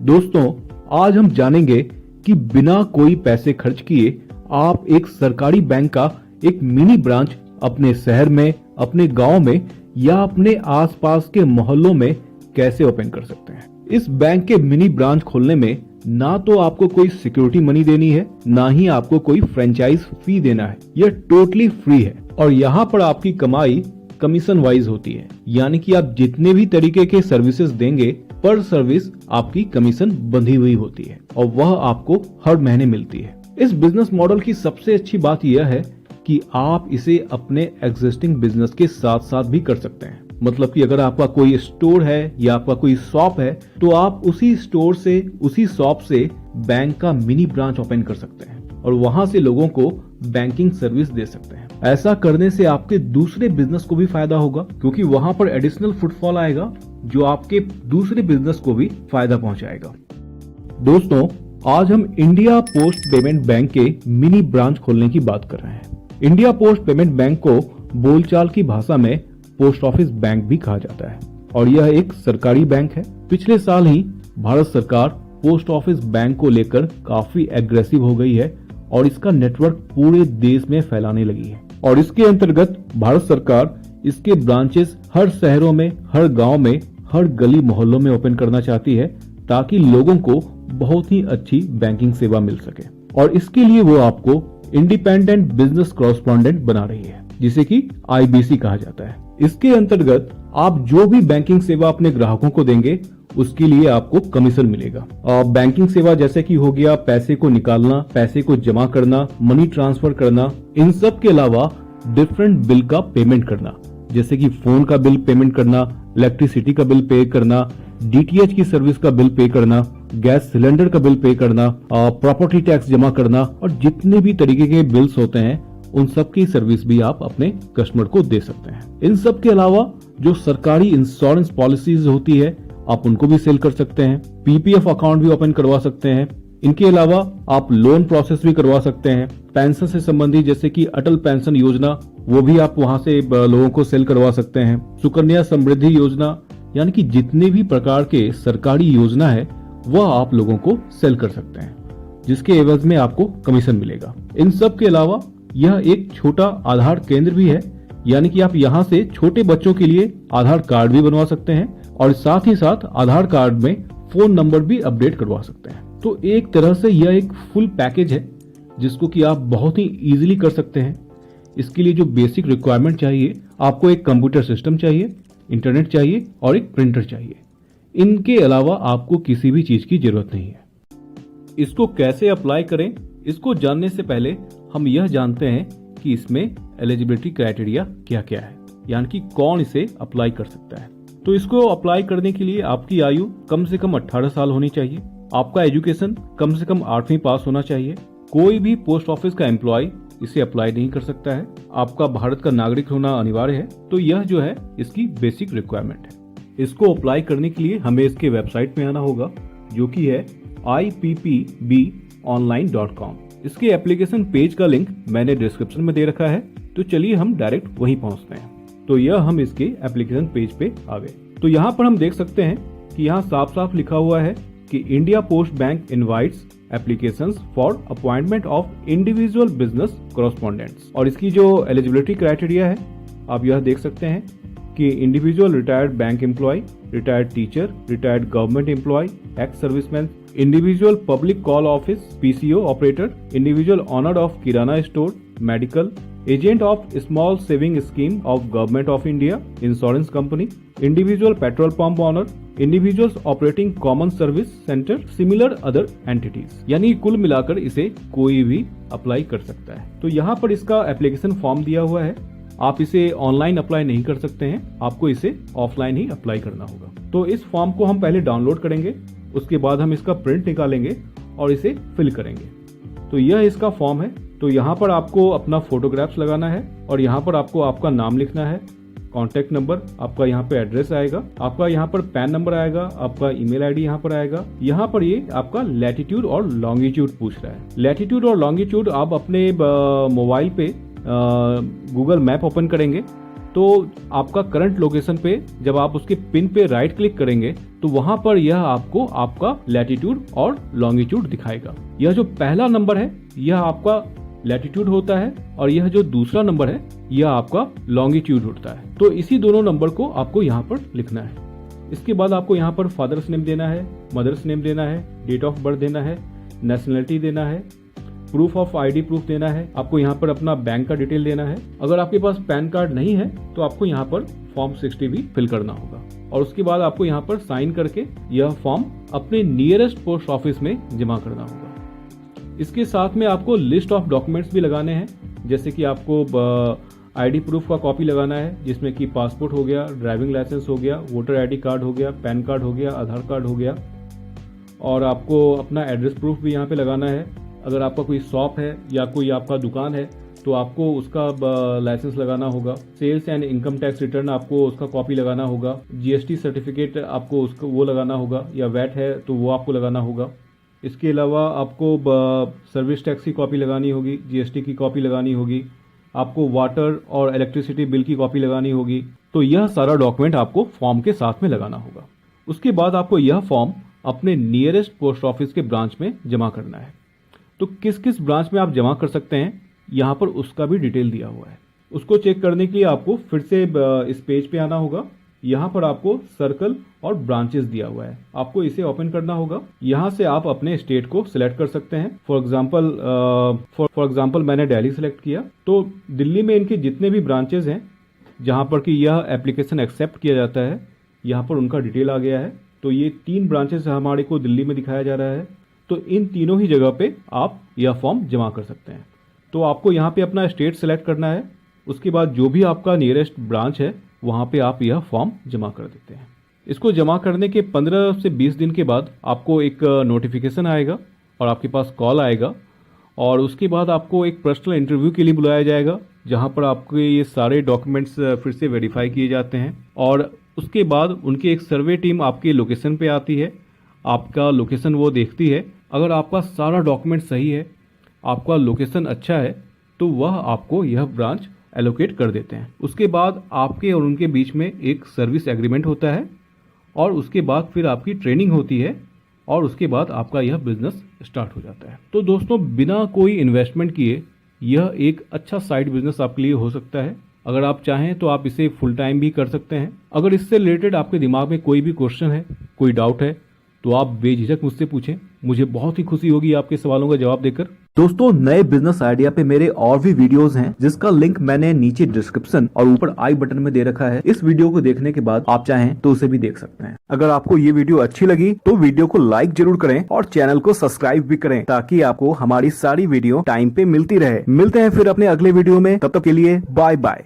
दोस्तों, आज हम जानेंगे कि बिना कोई पैसे खर्च किए आप एक सरकारी बैंक का एक मिनी ब्रांच अपने शहर में, अपने गांव में या अपने आसपास के मोहल्लों में कैसे ओपन कर सकते हैं। इस बैंक के मिनी ब्रांच खोलने में ना तो आपको कोई सिक्योरिटी मनी देनी है, ना ही आपको कोई फ्रेंचाइज फी देना है। यह टोटली फ्री है और यहाँ पर आपकी कमाई कमीशन वाइज होती है, यानी कि आप जितने भी तरीके के सर्विसेज देंगे पर सर्विस आपकी कमीशन बंधी हुई होती है और वह आपको हर महीने मिलती है। इस बिजनेस मॉडल की सबसे अच्छी बात यह है कि आप इसे अपने एग्जिस्टिंग बिजनेस के साथ साथ भी कर सकते हैं। मतलब कि अगर आपका कोई स्टोर है या आपका कोई शॉप है तो आप उसी स्टोर से, उसी शॉप से बैंक का मिनी ब्रांच ओपन कर सकते हैं और वहां से लोगों को बैंकिंग सर्विस दे सकते हैं। ऐसा करने से आपके दूसरे बिजनेस को भी फायदा होगा क्योंकि वहां पर एडिशनल फुटफॉल आएगा जो आपके दूसरे बिजनेस को भी फायदा पहुंचाएगा। दोस्तों, आज हम इंडिया पोस्ट पेमेंट बैंक के मिनी ब्रांच खोलने की बात कर रहे हैं। इंडिया पोस्ट पेमेंट बैंक को बोलचाल की भाषा में पोस्ट ऑफिस बैंक भी कहा जाता है और यह एक सरकारी बैंक है। पिछले साल ही भारत सरकार पोस्ट ऑफिस बैंक को लेकर काफी एग्रेसिव हो गई है और इसका नेटवर्क पूरे देश में फैलाने लगी है और इसके अंतर्गत भारत सरकार इसके ब्रांचेस हर शहरों में, हर गांव में, हर गली मोहल्लों में ओपन करना चाहती है ताकि लोगों को बहुत ही अच्छी बैंकिंग सेवा मिल सके। और इसके लिए वो आपको इंडिपेंडेंट बिजनेस कॉरेस्पॉन्डेंट बना रही है जिसे कि IBC कहा जाता है। इसके अंतर्गत आप जो भी बैंकिंग सेवा अपने ग्राहकों को देंगे उसके लिए आपको कमीशन मिलेगा। और बैंकिंग सेवा जैसे कि हो गया पैसे को निकालना, पैसे को जमा करना, मनी ट्रांसफर करना, इन सब के अलावा डिफरेंट बिल का पेमेंट करना, जैसे कि फोन का बिल पेमेंट करना, इलेक्ट्रिसिटी का बिल पे करना, DTH की सर्विस का बिल पे करना, गैस सिलेंडर का बिल पे करना, प्रॉपर्टी टैक्स जमा करना और जितने भी तरीके के बिल्स होते हैं उन सब की सर्विस भी आप अपने कस्टमर को दे सकते हैं। इन सब के अलावा जो सरकारी इंश्योरेंस पॉलिसीज होती है आप उनको भी सेल कर सकते हैं। PPF अकाउंट भी ओपन करवा सकते हैं। इनके अलावा आप लोन प्रोसेस भी करवा सकते हैं। पेंशन से संबंधित जैसे कि अटल पेंशन योजना वो भी आप वहां से लोगों को सेल करवा सकते हैं। सुकन्या समृद्धि योजना, यानी कि जितने भी प्रकार के सरकारी योजना है वह आप लोगों को सेल कर सकते हैं जिसके एवज में आपको कमीशन मिलेगा। इन सब के अलावा यह एक छोटा आधार केंद्र भी है, यानी कि आप यहाँ से छोटे बच्चों के लिए आधार कार्ड भी बनवा सकते हैं और साथ ही साथ आधार कार्ड में फोन नंबर भी अपडेट करवा सकते हैं। तो एक तरह से यह एक फुल पैकेज है जिसको कि आप बहुत ही इजीली कर सकते हैं। इसके लिए जो बेसिक रिक्वायरमेंट चाहिए, आपको एक कंप्यूटर सिस्टम चाहिए, इंटरनेट चाहिए और एक प्रिंटर चाहिए। इनके अलावा आपको किसी भी चीज की जरूरत नहीं है। इसको कैसे अप्लाई करें, इसको जानने से पहले हम यह जानते हैं कि इसमें एलिजिबिलिटी क्राइटेरिया क्या क्या है, यानी कि कौन इसे अप्लाई कर सकता है। तो इसको अप्लाई करने के लिए आपकी आयु कम से कम 18 साल होनी चाहिए। आपका एजुकेशन कम से कम 8वीं पास होना चाहिए। कोई भी पोस्ट ऑफिस का एम्प्लॉय इसे अप्लाई नहीं कर सकता है। आपका भारत का नागरिक होना अनिवार्य है। तो यह जो है इसकी बेसिक रिक्वायरमेंट है। इसको अप्लाई करने के लिए हमें इसके वेबसाइट में आना होगा जो कि है IPPBonline.com। इसके एप्लीकेशन पेज का लिंक मैंने डिस्क्रिप्शन में दे रखा है, तो चलिए हम डायरेक्ट वहीं पहुंचते हैं। तो यह हम इसके एप्लीकेशन पेज पे आ गए। तो यहाँ पर हम देख सकते हैं कि यहाँ साफ साफ लिखा हुआ है कि India post bank invites applications for appointment of individual business correspondents. और इसकी जो एलिजिबिलिटी क्राइटेरिया है आप यह देख सकते हैं कि individual retired bank employee, retired teacher, retired government employee, ex serviceman, individual public call office PCO operator, individual owner of kirana store, medical, agent of small saving scheme of government of India, insurance company, individual petrol pump owner, individuals operating common service centre, similar other entities. यानी कुल मिलाकर इसे कोई भी apply कर सकता है। तो यहाँ पर इसका एप्लीकेशन फॉर्म दिया हुआ है। आप इसे ऑनलाइन अप्लाई नहीं कर सकते हैं, आपको इसे ऑफलाइन ही अप्लाई करना होगा। तो इस फॉर्म को हम पहले डाउनलोड करेंगे, उसके बाद हम इसका प्रिंट निकालेंगे और इसे फिल करेंगे। तो यह इसका फॉर्म है। तो यहाँ पर आपको अपना फोटोग्राफ्स लगाना है और यहाँ पर आपको आपका नाम लिखना है, कॉन्टैक्ट नंबर, आपका यहाँ पे एड्रेस आएगा, आपका यहाँ पर पैन नंबर आएगा, आपका ईमेल आईडी यहाँ पर आएगा। यहाँ पर ये आपका लैटिट्यूड और लॉन्गिट्यूड पूछ रहा है। लैटिट्यूड और लॉन्गिट्यूड आप अपने मोबाइल पे गूगल मैप ओपन करेंगे तो आपका करंट लोकेशन पे जब आप उसके पिन पे राइट क्लिक करेंगे तो वहां पर यह आपको आपका लैटिट्यूड और लॉन्गिट्यूड दिखाएगा। यह जो पहला नंबर है यह आपका लैटिट्यूड होता है और यह जो दूसरा नंबर है यह आपका लॉन्गिट्यूड होता है। तो इसी दोनों नंबर को आपको यहाँ पर लिखना है। इसके बाद आपको यहाँ पर फादर्स नेम देना है, मदर्स नेम देना है, डेट ऑफ बर्थ देना है, नेशनलिटी देना है, प्रूफ ऑफ आईडी प्रूफ देना है, आपको यहाँ पर अपना बैंक का डिटेल देना है। अगर आपके पास पैन कार्ड नहीं है तो आपको यहाँ पर फॉर्म 60 भी फिल करना होगा और उसके बाद आपको यहाँ पर साइन करके यह फॉर्म अपने नियरेस्ट पोस्ट ऑफिस में जमा करना होगा। इसके साथ में आपको लिस्ट ऑफ डॉक्यूमेंट्स भी लगाने हैं, जैसे कि आपको आईडी प्रूफ का कॉपी लगाना है जिसमें कि पासपोर्ट हो गया, ड्राइविंग लाइसेंस हो गया, वोटर आईडी कार्ड हो गया, पैन कार्ड हो गया, आधार कार्ड हो गया और आपको अपना एड्रेस प्रूफ भी यहाँ पे लगाना है। अगर आपका कोई शॉप है या कोई आपका दुकान है तो आपको उसका लाइसेंस लगाना होगा। Sales and income tax return आपको उसका कॉपी लगाना होगा। जीएसटी सर्टिफिकेट आपको उसका वो लगाना होगा या वैट है तो वो आपको लगाना होगा। इसके अलावा आपको सर्विस टैक्स की कॉपी लगानी होगी, जीएसटी की कॉपी लगानी होगी, आपको वाटर और इलेक्ट्रिसिटी बिल की कॉपी लगानी होगी। तो यह सारा डॉक्यूमेंट आपको फॉर्म के साथ में लगाना होगा। उसके बाद आपको यह फॉर्म अपने नियरेस्ट पोस्ट ऑफिस के ब्रांच में जमा करना है। तो किस किस ब्रांच में आप जमा कर सकते हैं यहाँ पर उसका भी डिटेल दिया हुआ है। उसको चेक करने के लिए आपको फिर से इस पेज पे आना होगा। यहाँ पर आपको सर्कल और ब्रांचेस दिया हुआ है, आपको इसे ओपन करना होगा। यहाँ से आप अपने स्टेट को सिलेक्ट कर सकते हैं। फॉर एग्जांपल मैंने दिल्ली सिलेक्ट किया तो दिल्ली में इनके जितने भी ब्रांचेस हैं जहाँ पर कि यह एप्लीकेशन एक्सेप्ट किया जाता है यहाँ पर उनका डिटेल आ गया है। तो ये 3 ब्रांचेस हमारे को दिल्ली में दिखाया जा रहा है। तो इन तीनों ही जगह पे आप यह फॉर्म जमा कर सकते हैं। तो आपको यहाँ पे अपना स्टेट सेलेक्ट करना है। उसके बाद जो भी आपका नियरेस्ट ब्रांच है वहाँ पे आप यह फॉर्म जमा कर देते हैं। इसको जमा करने के 15 से 20 दिन के बाद आपको एक नोटिफिकेशन आएगा और आपके पास कॉल आएगा और उसके बाद आपको एक पर्सनल इंटरव्यू के लिए बुलाया जाएगा जहाँ पर आपके ये सारे डॉक्यूमेंट्स फिर से वेरीफाई किए जाते हैं और उसके बाद उनकी एक सर्वे टीम आपके लोकेशन पे आती है। आपका लोकेशन वो देखती है, अगर आपका सारा डॉक्यूमेंट सही है, आपका लोकेशन अच्छा है तो वह आपको यह ब्रांच एलोकेट कर देते हैं। उसके बाद आपके और उनके बीच में एक सर्विस एग्रीमेंट होता है और उसके बाद फिर आपकी ट्रेनिंग होती है और उसके बाद आपका यह बिजनेस स्टार्ट हो जाता है। तो दोस्तों बिना कोई इन्वेस्टमेंट किए यह एक अच्छा साइड बिजनेस आपके लिए हो सकता है। अगर आप चाहें तो आप इसे फुल टाइम भी कर सकते हैं। अगर इससे रिलेटेड आपके दिमाग में कोई भी क्वेश्चन है, कोई डाउट है तो आप बेझिझक मुझसे पूछें। मुझे बहुत ही खुशी होगी आपके सवालों का जवाब देकर। दोस्तों नए बिजनेस आइडिया पे मेरे और भी वीडियोस हैं जिसका लिंक मैंने नीचे डिस्क्रिप्शन और ऊपर आई बटन में दे रखा है। इस वीडियो को देखने के बाद आप चाहें तो उसे भी देख सकते हैं। अगर आपको ये वीडियो अच्छी लगी तो वीडियो को लाइक जरूर करें और चैनल को सब्सक्राइब भी करें ताकि आपको हमारी सारी वीडियो टाइम पे मिलती रहे। मिलते हैं फिर अपने अगले वीडियो में, तब तक के लिए बाय बाय।